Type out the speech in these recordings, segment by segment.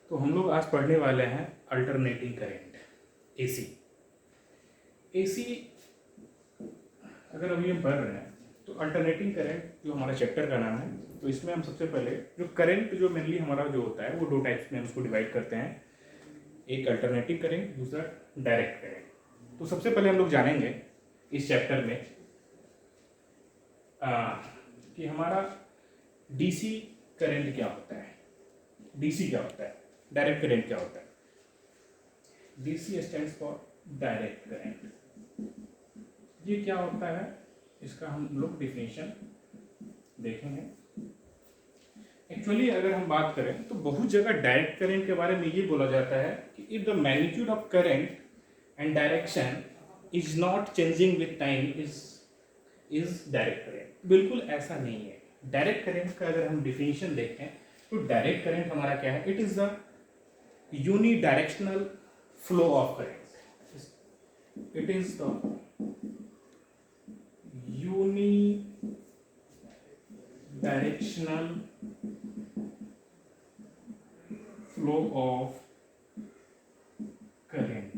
तो हम लोग आज पढ़ने वाले हैं अल्टरनेटिंग करंट, एसी। एसी अगर अभी हम पढ़ रहे हैं तो अल्टरनेटिंग करंट जो हमारा चैप्टर का नाम है, तो इसमें हम सबसे पहले जो करंट जो मेनली हमारा जो होता है वो दो टाइप्स में हम उसको डिवाइड करते हैं, एक अल्टरनेटिंग करंट, दूसरा डायरेक्ट करंट। तो सबसे पहले हम लोग जानेंगे इस चैप्टर में कि हमारा डीसी करंट क्या होता है, डीसी क्या होता है, डायरेक्ट करंट क्या होता है। DC stands for direct current. ये क्या होता है, इसका हम लोग डिफिनेशन देखेंगे। एक्चुअली अगर हम बात करें तो बहुत जगह डायरेक्ट करंट के बारे में ये बोला जाता है कि if the magnitude of current and direction is not changing with time is direct current. बिल्कुल ऐसा नहीं है। डायरेक्ट करंट का अगर हम डिफिनेशन देखें तो डायरेक्ट करंट हमारा क्या है, it is the unidirectional flow of current. It is the unidirectional flow of current।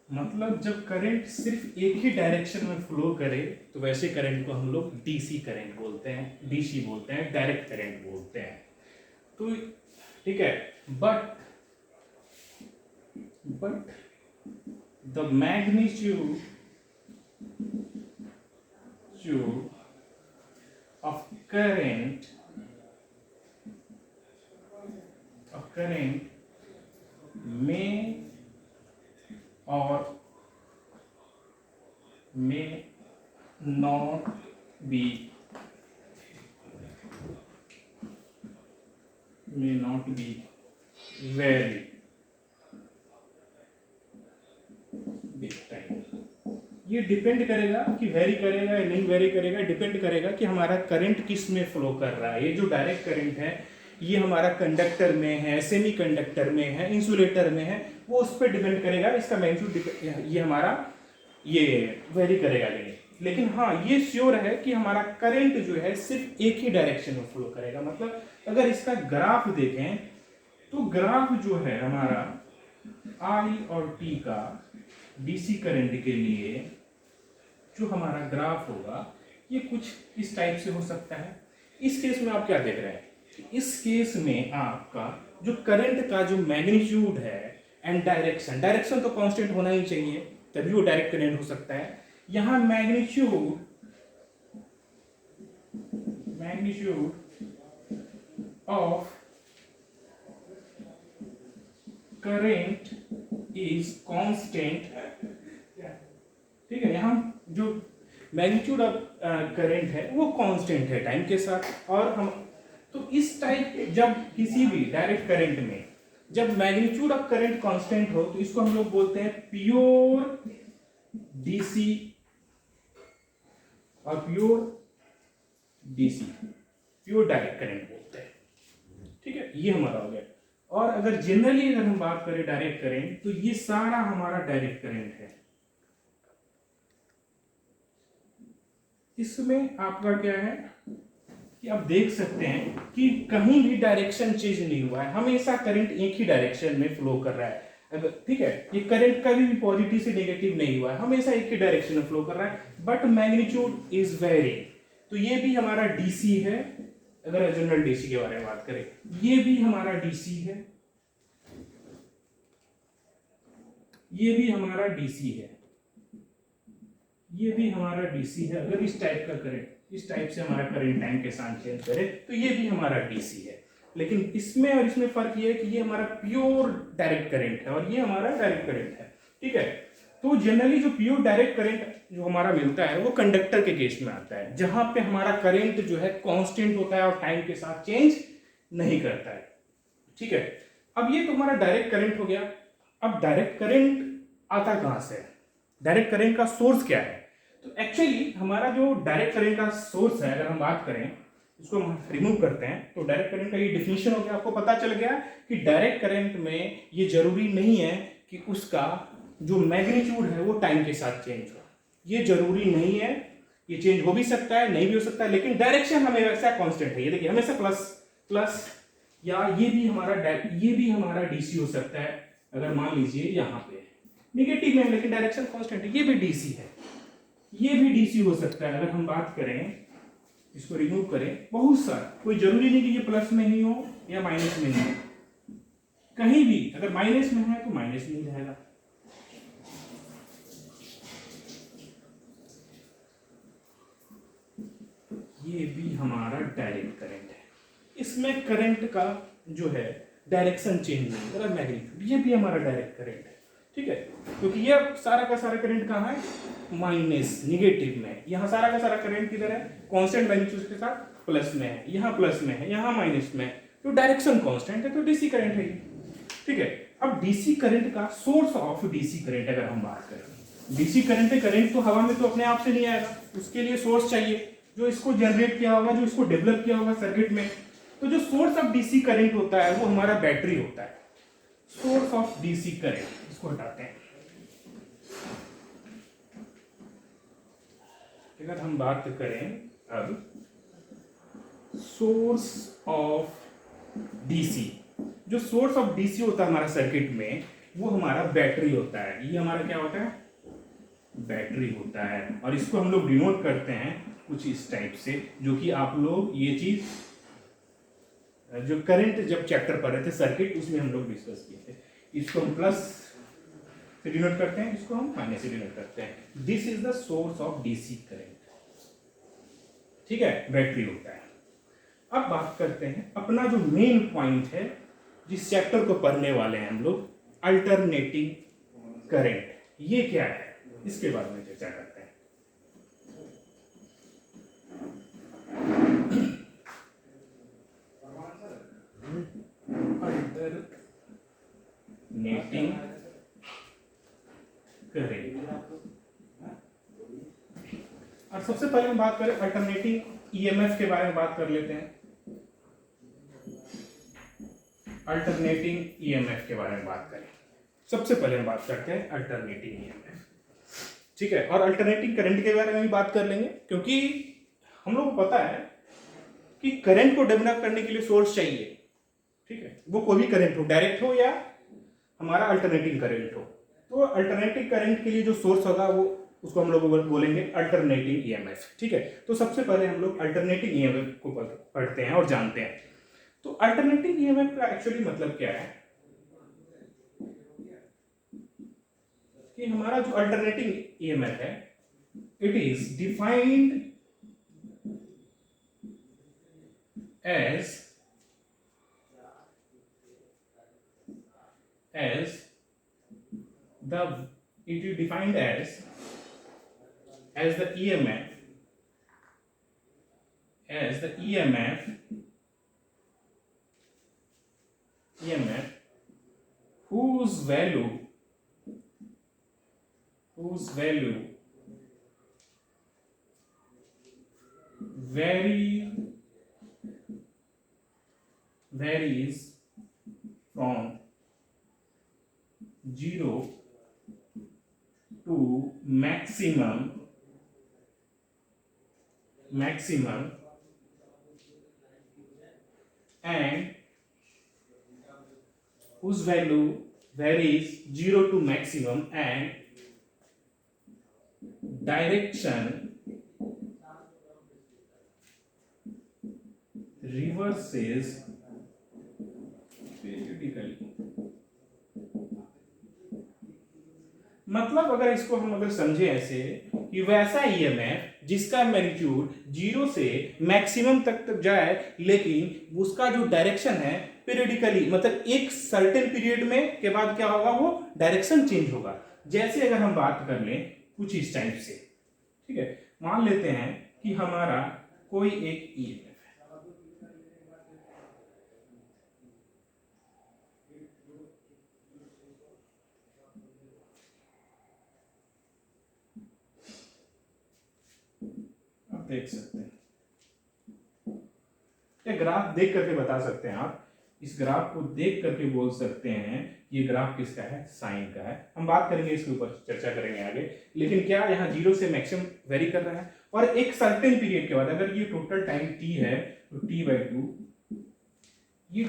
मतलब जब करंट सिर्फ एक ही डायरेक्शन में फ्लो करे तो वैसे करंट को हम लोग डीसी करंट बोलते हैं, डीसी बोलते हैं, डायरेक्ट करंट बोलते हैं। तो ठीक है, but the magnitude of current may or may not be very big time। ये डिपेंड करेगा कि वेरी करेगा या नहीं वेरी करेगा, डिपेंड करेगा कि हमारा करंट किस में फ्लो कर रहा है। ये जो डायरेक्ट करंट है ये हमारा कंडक्टर में है, सेमी कंडक्टर में है, इंसुलेटर में है, वो उस पर डिपेंड करेगा। इसका मैग्नीट्यूड ये हमारा ये वेरी करेगा नहीं। लेकिन हाँ, ये श्योर है कि हमारा करंट जो है सिर्फ एक ही डायरेक्शन में फ्लो करेगा। मतलब अगर इसका ग्राफ देखें तो ग्राफ जो है हमारा आई और टी का डीसी करंट के लिए जो हमारा ग्राफ होगा ये कुछ इस टाइप से हो सकता है। इस केस में आप क्या देख रहे हैं, इस केस में आपका जो करंट का जो मैग्नीट्यूड है एंड डायरेक्शन तो कांस्टेंट होना ही चाहिए, तभी वो डायरेक्ट करंट हो सकता है। यहां magnitude of current is constant. ठीक है, यहां जो मैग्नीट्यूड ऑफ करंट है वो कांस्टेंट है टाइम के साथ। और हम तो इस टाइप जब किसी भी डायरेक्ट करंट में जब मैग्नीट्यूड ऑफ करंट कांस्टेंट हो तो इसको हम लोग बोलते हैं प्योर डीसी और प्योर डायरेक्ट करंट बोलते हैं। ठीक है, ये हमारा हो गया। और अगर जनरली अगर हम बात करें डायरेक्ट करंट तो ये सारा हमारा डायरेक्ट करंट है। इसमें आपका क्या है कि आप देख सकते हैं कि कहीं भी डायरेक्शन चेंज नहीं हुआ है, हमेशा करंट एक ही डायरेक्शन में फ्लो कर रहा है। अगर ठीक है, ये करंट कभी भी पॉजिटिव से नेगेटिव नहीं हुआ है, हमेशा एक ही डायरेक्शन में फ्लो कर रहा है। बट मैग्नीट्यूड इज वेरी, तो ये भी हमारा डीसी है। अगर जनरल डीसी के बारे में बात करें, ये भी हमारा डीसी है, ये भी हमारा डीसी है, ये भी हमारा डीसी है। अगर इस टाइप का करंट, इस टाइप से हमारा करंट टाइम के साथ चेंज करे तो ये भी हमारा डीसी है। लेकिन इसमें और इसमें फर्क ये है कि ये हमारा प्योर डायरेक्ट करंट है और ये हमारा डायरेक्ट करंट है। ठीक है, तो जनरली जो प्योर डायरेक्ट करंट जो हमारा मिलता है वो कंडक्टर के केस में आता है, जहां पे हमारा करंट जो है कांस्टेंट होता है और टाइम के साथ चेंज नहीं करता है। ठीक है, अब ये तो हमारा डायरेक्ट करंट हो गया। अब डायरेक्ट करंट आता कहां से, डायरेक्ट करंट का सोर्स क्या है। तो एक्चुअली हमारा जो डायरेक्ट करंट का सोर्स है, अगर हम बात करें इसको हम रिमूव करते हैं तो डायरेक्ट करंट का ये डिफिनेशन हो गया। आपको पता चल गया कि डायरेक्ट करंट में ये जरूरी नहीं है कि उसका जो मैग्नीट्यूड है वो टाइम के साथ चेंज हो, ये जरूरी नहीं है। ये चेंज हो भी सकता है, नहीं भी हो सकता है, लेकिन डायरेक्शन हमेशा कांस्टेंट है। ये देखिए हमेशा प्लस प्लस या ये भी हमारा डीसी हो सकता है। अगर मान लीजिए यहाँ पे निगेटिव में लेकिन डायरेक्शन कांस्टेंट है, ये भी डीसी है, ये भी डीसी हो सकता है। अगर हम बात करें, इसको रिमूव करें, बहुत सारा, कोई जरूरी नहीं कि ये प्लस में ही हो या माइनस में ही हो, कहीं भी अगर माइनस में है तो माइनस में ही रहेगा। ये भी हमारा डायरेक्ट करंट है, इसमें करंट का जो है डायरेक्शन चेंज नहीं हो रहा, मैग्नीट्यूड, ये भी हमारा डायरेक्ट करंट है, ठीक है। क्योंकि ये सारा का सारा करंट कहाँ है, माइनस निगेटिव में। यहाँ सारा का सारा करंट किधर है, कांस्टेंट मैग्नीट्यूड के साथ प्लस में है, यहाँ प्लस में है, यहाँ माइनस में है, तो डायरेक्शन कांस्टेंट है, तो डीसी करंट है ये, ठीक है। अब डीसी करंट का सोर्स ऑफ डीसी करंट अगर हम बात करें, डीसी करंट है, करंट तो हवा में तो अपने आप से नहीं आएगा, उसके लिए सोर्स चाहिए जो इसको जनरेट किया होगा, जो इसको डेवलप किया होगा सर्किट में। तो जो सोर्स ऑफ डीसी करंट होता है वो हमारा बैटरी होता है, सोर्स ऑफ डीसी करंट, इसको हटाते हैं। अगर हम बात करें अब सोर्स ऑफ डीसी, जो सोर्स ऑफ डीसी होता है हमारा सर्किट में, वो हमारा बैटरी होता है। ये हमारा क्या होता है, बैटरी होता है। और इसको हम लोग डिनोट करते हैं कुछ इस टाइप से, जो कि आप लोग ये चीज जो करंट जब चैप्टर पढ़ रहे थे सर्किट, उसमें हम लोग डिस्कस किए थे। इसको हम प्लस से डिनोट करते हैं, इसको हम माइनस से डिनोट करते हैं। This is the source of DC current, ठीक है, बैटरी होता है। अब बात करते हैं अपना जो मेन पॉइंट है, जिस चैप्टर को पढ़ने वाले हैं हम लोग, अल्टरनेटिंग करंट। ये क्या है, इसके बारे में चर्चा करते हैं। अल्टरनेटिंग करंट, और सबसे पहले हम बात करें अल्टरनेटिंग ईएमएफ के बारे में बात कर लेते हैं। अल्टरनेटिंग ईएमएफ के बारे में बात करें, सबसे पहले हम बात करते हैं अल्टरनेटिंग ईएमएफ, ठीक है। और अल्टरनेटिंग करंट के बारे में भी बात कर लेंगे, क्योंकि हम लोग को पता है कि करंट को डेवलप करने के लिए सोर्स चाहिए, ठीक है। वो कोई भी करंट हो, डायरेक्ट हो या हमारा अल्टरनेटिंग करंट हो। तो अल्टरनेटिंग करंट के लिए जो सोर्स होगा वो, उसको हम लोग बोलेंगे अल्टरनेटिंग ईएमएफ, ठीक है। तो सबसे पहले हम लोग अल्टरनेटिंग ईएमएफ को पढ़ते हैं और जानते हैं। तो अल्टरनेटिंग ईएमएफ का एक्चुअली मतलब क्या है, कि हमारा जो अल्टरनेटिंग ईएमएफ है, it is defined as the, it is defined as the EMF, as the EMF whose value varies from 0 to maximum and whose value varies 0 to maximum and direction reverses periodically। मतलब अगर इसको हम अगर समझे ऐसे कि वैसा ईएमएफ जिसका मैग्नीट्यूड 0 से मैक्सिमम तक जाए, लेकिन उसका जो डायरेक्शन है पीरियडिकली, मतलब एक सर्टेन पीरियड में के बाद क्या होगा, वो डायरेक्शन चेंज होगा। जैसे अगर हम बात कर लें कुछ इस टाइप से, ठीक है। मान लेते हैं कि हमारा कोई एक ईएमएफ है, देख सकते हैं, ये ग्राफ देख करके बता सकते हैं आप, इस ग्राफ को देख करके बोल सकते हैं ये ग्राफ किसका है, साइन का है। हम बात करेंगे इसके ऊपर, चर्चा करेंगे आगे। लेकिन क्या यहाँ 0 से मैक्सिमम वेरी कर रहा है, और एक सर्टेन पीरियड के बाद अगर ये टोटल टाइम t है तो t/2, ये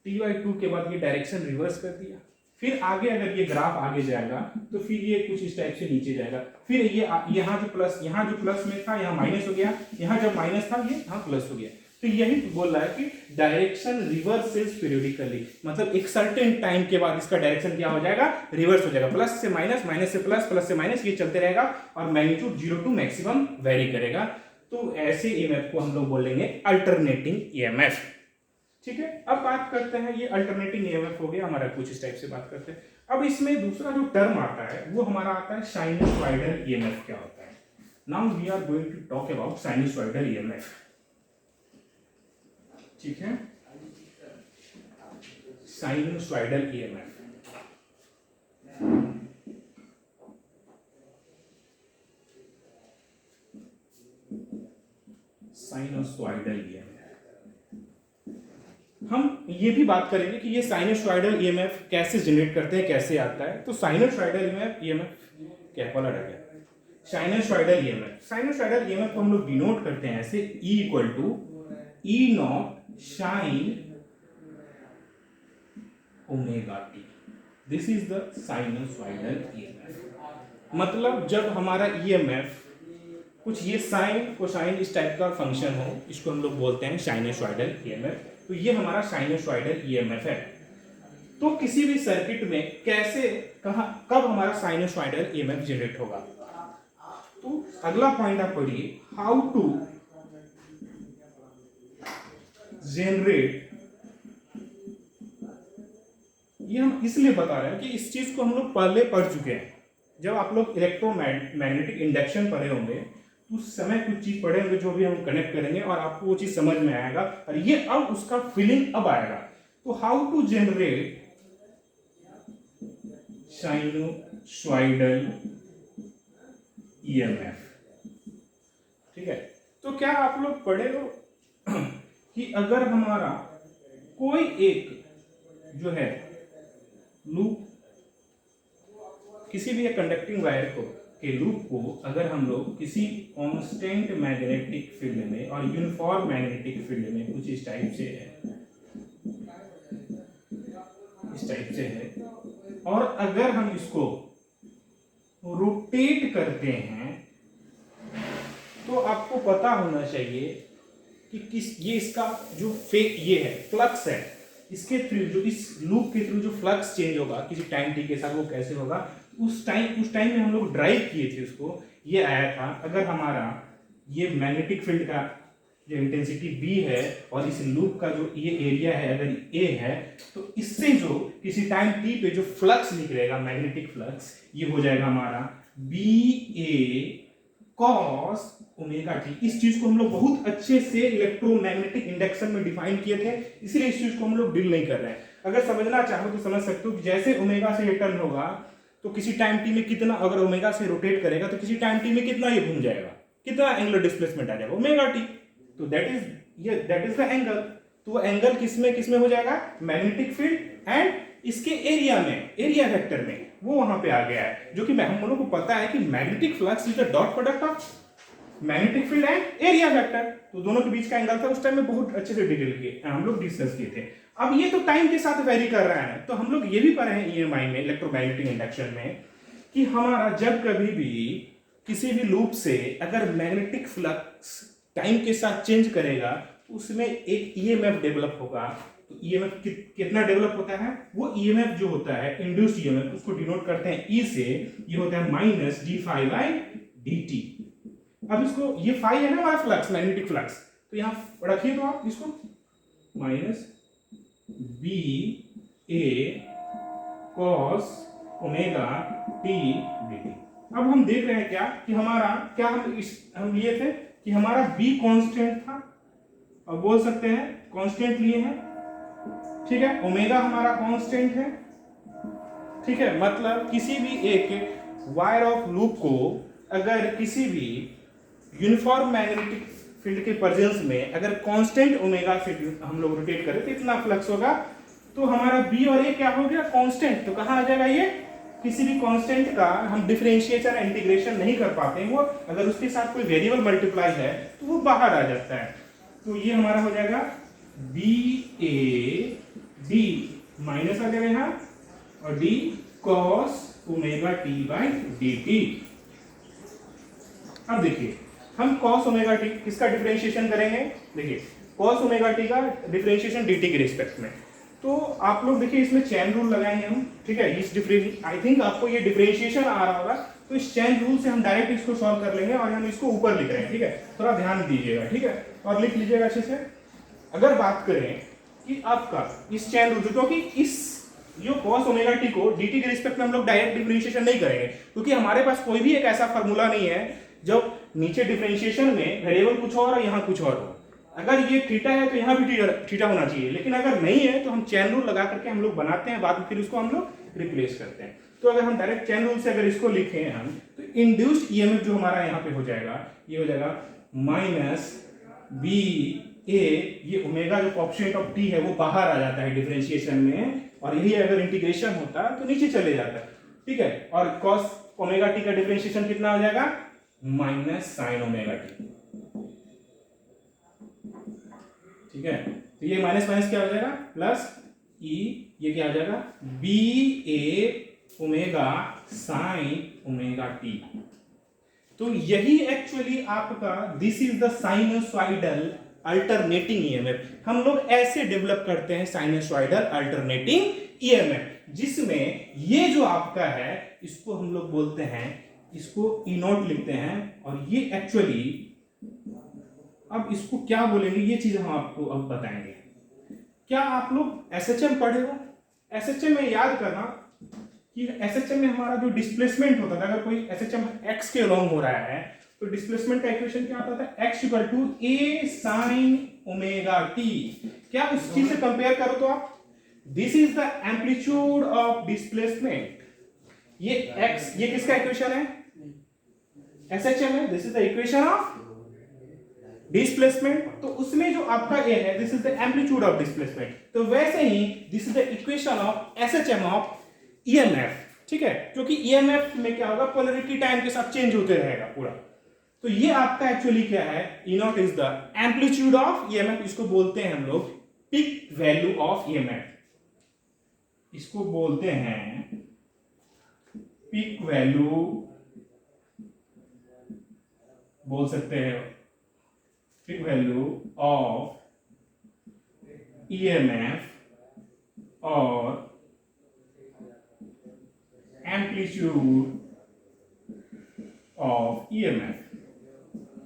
t/2 के बाद ये डायरेक्शन रिवर्स कर दिया, फिर आगे अगर ये ग्राफ आगे जाएगा तो फिर ये कुछ इस टाइप से नीचे जाएगा, फिर ये यहाँ जो प्लस में था यहाँ माइनस हो गया, यहाँ जब माइनस था ये यहाँ प्लस हो गया। तो यही बोल रहा है कि डायरेक्शन रिवर्सेस पीरियडिकली, मतलब एक सर्टेन टाइम के बाद इसका डायरेक्शन क्या हो जाएगा, रिवर्स हो जाएगा, प्लस से माइनस, माइनस से प्लस, प्लस से माइनस, ये चलते रहेगा और मैग्नीट्यूड 0 टू मैक्सिमम वेरी करेगा। तो ऐसे ईएमएफ को हम लोग बोलेंगे अल्टरनेटिंग ईएमएफ। ठीक है, अब बात करते हैं, ये अल्टरनेटिंग ईएमएफ हो गया हमारा, कुछ इस टाइप से बात करते हैं। अब इसमें दूसरा जो टर्म आता है वो हमारा आता है साइनसॉइडल ईएमएफ। क्या होता है? Now we are going to talk about sinusoidal EMF. ठीक है, साइनसॉइडल ईएमएफ। साइनसॉइडल ईएमएफ, हम ये भी बात करेंगे कि ये साइनसॉइडल ईएमएफ कैसे जनरेट करते हैं, कैसे आता है। तो साइनसॉइडल ईएमएफ क्या पलट आ गया, साइनसॉइडल ईएमएफ को हम लोग डिनोट करते हैं ऐसे, E equal to E naught sine omega T. This is the sinusoidal EMF. मतलब जब हमारा ईएमएफ कुछ ये साइन कोसाइन इस टाइप का फंक्शन हो, इसको हम लोग बोलते हैं साइनसॉइडल ईएमएफ। तो ये हमारा साइनसॉइडल ईएमएफ है। तो किसी भी सर्किट में कैसे कब हमारा साइनसॉइडल ईएमएफ जनरेट होगा, तो अगला पॉइंट आप पढ़िए, हाउ टू जनरेट। ये हम इसलिए बता रहे हैं कि इस चीज को हम लोग पहले पढ़ चुके हैं। जब आप लोग इलेक्ट्रोमैग्नेटिक इंडक्शन पढ़े होंगे उस समय कुछ चीज पढ़े होंगे जो भी हम कनेक्ट करेंगे और आपको वो चीज समझ में आएगा, और ये अब उसका फीलिंग अब आएगा। तो how to generate sinusoidal EMF. ठीक है, तो क्या आप लोग पढ़े हो कि अगर हमारा कोई एक जो है लूप, किसी भी एक कंडक्टिंग वायर को के लूप को अगर हम लोग किसी कांस्टेंट मैग्नेटिक फील्ड में और यूनिफॉर्म मैग्नेटिक फील्ड में कुछ इस टाइप से है, इस टाइप से है, और अगर हम इसको रोटेट करते हैं तो आपको पता होना चाहिए कि किस ये इसका जो ये है फ्लक्स है, इसके थ्रू जो इस लूप के थ्रू जो फ्लक्स चेंज होगा किसी टाइम टी के साथ, वो कैसे होगा। उस टाइम में हम लोग ड्राइव किए थे उसको, ये आया था अगर हमारा ये मैग्नेटिक फील्ड का जो इंटेंसिटी B है और इस लूप का जो ये एरिया है अगर A है, तो इससे जो किसी टाइम t पे जो फ्लक्स निकलेगा मैग्नेटिक फ्लक्स, ये हो जाएगा हमारा BA cos ओमेगा t। इस चीज को हम लोग बहुत अच्छे से इलेक्ट्रोमैग्नेटिक इंडक्शन में डिफाइन किए थे, इसलिए इस चीज को हम लोग डील नहीं कर रहे हैं। अगर समझना चाहो तो समझ सकते हो कि जैसे ओमेगा से टर्न होगा तो किसी टाइम टी में कितना, अगर ओमेगा से रोटेट करेगा तो किसी टाइम टी में कितना ये घूम जाएगा, कितना एंगुलर डिस्प्लेसमेंट आ जाएगा, ओमेगा टी। तो दैट इज द एंगल। तो वो एंगल किसमें हो जाएगा, मैग्नेटिक फील्ड एंड इसके एरिया में, एरिया वेक्टर में, वो वहां पे आ गया है। जो कि हम लोगों को पता है कि magnetic flux is the dot product of magnetic field and area vector. तो दोनों के बीच का एंगल था, उस टाइम में बहुत अच्छे से डिटेल किए हम लोग डिस्कस किए थे। अब ये तो टाइम के साथ वेरी कर रहा है, तो हम लोग ये भी पढ़े हैं ईएमआई में, इलेक्ट्रोमैग्नेटिक इंडक्शन में, कि हमारा जब कभी भी किसी भी लूप से अगर मैग्नेटिक फ्लक्स टाइम के साथ चेंज करेगा तो उसमें एक ईएमएफ डेवलप होगा। तो ईएमएफ कितना डेवलप होता है, वो ईएमएफ जो होता है इंड्यूस्ड ईएमएफ, उसको डिनोट करते हैं ई से, ये होता है माइनस d∅dt। अब इसको ये फाई है ना हमारा फ्लक्स, मैग्नेटिक फ्लक्स, तो यहाँ रखिए तो आप इसको minus BA cos omega t dt। अब हम देख रहे हैं क्या कि हमारा क्या हम लिए थे कि हमारा B कांस्टेंट था, अब बोल सकते हैं कांस्टेंट लिए हैं, ठीक है, ओमेगा हमारा कांस्टेंट है, ठीक है। मतलब किसी भी एक वायर ऑफ लूप को अगर किसी भी यूनिफॉर्म मैग्नेटिक फील्ड के प्रेजेंस में अगर कांस्टेंट ओमेगा से हम लोग रोटेट करें तो इतना फ्लक्स होगा। तो हमारा B और A क्या हो गया, कांस्टेंट। तो कहाँ आ जाएगा ये, किसी भी कांस्टेंट का हम डिफरेंशिएशन इंटीग्रेशन नहीं कर पाते हैं, वो अगर उसके साथ कोई वेरिएबल मल्टीप्लाई है तो वो बाहर आ जाता है। तो ये हमारा हो जाएगा BA डी माइनस आ जाएगा यहाँ, और D cos omega T by D T. अब देखिए हम कॉस ओमेगा टी किसका डिफरेंशिएशन करेंगे, देखिए कॉस ओमेगा टी का डिफरेंशिएशन डी टी के रिस्पेक्ट में। तो आप लोग देखिए इसमें चेन रूल लगाएंगे हम, ठीक है। इस आई थिंक आपको ये डिफरेंशिएशन आ रहा होगा, तो इस चेन रूल से हम डायरेक्ट इसको सॉल्व कर लेंगे, और हम इसको ऊपर लिख रहे हैं, ठीक है। थोड़ा ध्यान दीजिएगा, ठीक है, और लिख लीजिएगा अच्छे से। अगर बात करें कि आपका इस चेन रूल, क्योंकि इस जो cos ओमेगा टी को dt के रिस्पेक्ट में हम लोग डायरेक्ट डिफरेंशिएशन नहीं करेंगे, क्योंकि हमारे पास कोई भी एक ऐसा फार्मूला नहीं है जब नीचे डिफरेंशिएशन में वेरिएबल कुछ और और यहाँ कुछ और हो। अगर ये थीटा है तो यहाँ भी थीटा होना चाहिए, लेकिन अगर नहीं है तो हम चेन रूल लगा करके हम लोग बनाते हैं, बाद में फिर उसको हम लोग रिप्लेस करते हैं। तो अगर हम डायरेक्ट चेन रूल से अगर इसको लिखें हम, तो इंड्यूस्ड ईएमएफ जो हमारा यहाँ पे हो जाएगा, ये हो जाएगा माइनस बी ए, ये ओमेगा जो कोएफिशिएंट ऑफ टी है वो बाहर आ जाता है डिफरेंशिएशन में, और यही अगर इंटीग्रेशन होता तो नीचे चले जाता है, ठीक है। और cos ओमेगा टी का डिफरेंशिएशन कितना हो जाएगा, माइनस साइन ओमेगा टी, ठीक है। तो ये माइनस माइनस क्या हो जाएगा, प्लस ई, ये क्या हो जाएगा, बी ए ओमेगा साइन ओमेगा टी। तो यही एक्चुअली आपका this is the sinusoidal alternating EMF. हम लोग ऐसे डेवलप करते हैं साइनसॉइडल अल्टरनेटिंग ईएमएफ, जिसमें ये जो आपका है इसको हम लोग बोलते हैं, इसको ई नॉट लिखते हैं, और ये एक्चुअली अब इसको क्या बोलेंगे ये चीज हम आपको अब बताएंगे। क्या आप लोग एसएचएम पढ़े हो? एसएचएम में याद करना कि एसएचएम में हमारा जो डिस्प्लेसमेंट होता था, अगर कोई एसएचएम एक्स के अलोंग हो रहा है तो डिस्प्लेसमेंट का इक्वेशन क्या आता था, x equal to a sin omega t। क्या उस चीज से कंपेयर करो तो आप, this is the amplitude of displacement, ये x, ये किसका इक्वेशन है, एसएचएम है, this is the equation of displacement. तो उसमें जो आपका a है, this is the amplitude of displacement. तो वैसे ही this is the equation of SHM of EMF, ठीक है, क्योंकि ईएमएफ में क्या होगा, पोलैरिटी टाइम के साथ चेंज होते रहेगा पूरा। तो ये आपका एक्चुअली क्या है, E naught is the amplitude of EMF, इसको बोलते हैं हम लोग पीक वैल्यू ऑफ ईएमएफ, इसको बोलते हैं पीक वैल्यू, बोल सकते हैं पीक वैल्यू ऑफ ईएमएफ और एम्पलीट्यूड ऑफ ईएमएफ।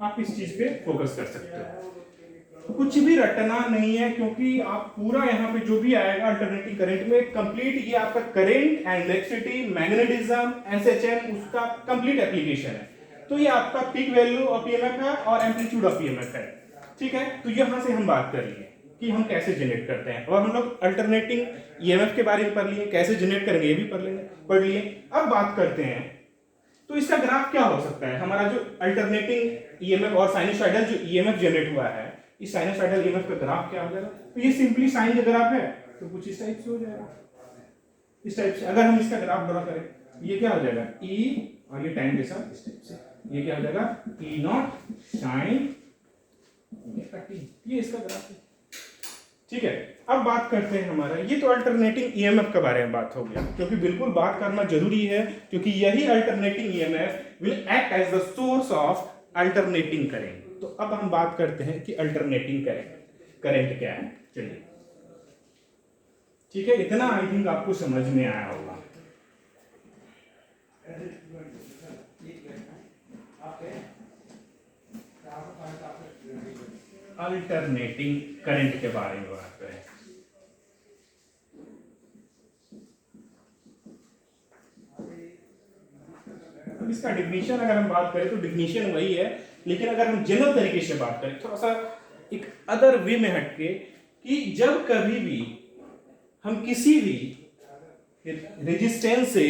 आप इस चीज पे फोकस कर सकते हो, कुछ भी रटना नहीं है, क्योंकि आप पूरा यहाँ पे जो भी आएगा अल्टरनेटिंग करंट में कंप्लीट, ये आपका current and electricity magnetism SHM उसका कंप्लीट एप्लीकेशन है। तो ये आपका पीक वैल्यू ऑफ ईएमएफ है और एम्पलीट्यूड ऑफ ईएमएफ है, ठीक है। तो यहाँ से हम बात कर लिए कि हम कैसे जनरेट करते हैं, और हम लोग अल्टरनेटिंग ईएमएफ के बारे में पढ़ लिए, कैसे जनरेट करेंगे ये भी पढ़ लिए। अब बात करते हैं तो इसका ग्राफ क्या हो सकता है, हमारा जो अल्टरनेटिंग ईएमएफ और साइनसॉइडल जो ईएमएफ जनरेट हुआ है, इस साइनसॉइडल ईएमएफ का ग्राफ क्या हो जाएगा। तो ये सिंपली साइन का ग्राफ है, तो कुछ इस टाइप से हो जाएगा, इस टाइप से। अगर हम इसका ग्राफ ड्रॉ करें, ये क्या हो जाएगा, ई, और ये टाइम के साथ इस टाइप से, ये क्या हो जाएगा, ई नॉट साइन, ये इसका ग्राफ है, ठीक है। अब बात करते हैं हमारा, ये तो अल्टरनेटिंग ईएमएफ के बारे में बात हो गया, क्योंकि बिल्कुल बात करना जरूरी है, क्योंकि यही alternating EMF will act as the source of alternating current. तो अब हम बात करते हैं कि अल्टरनेटिंग करंट क्या है, चलिए, ठीक है। इतना आई थिंक आपको समझ में आया होगा। अल्टरनेटिंग करंट के बारे में बात करें, अब इसका डिफिनीशन अगर हम बात करें तो डिफिनीशन वही है, लेकिन अगर हम जनरल तरीके से बात करें थोड़ा सा एक अदर वे में हटके, कि जब कभी भी हम किसी भी रेजिस्टेंस से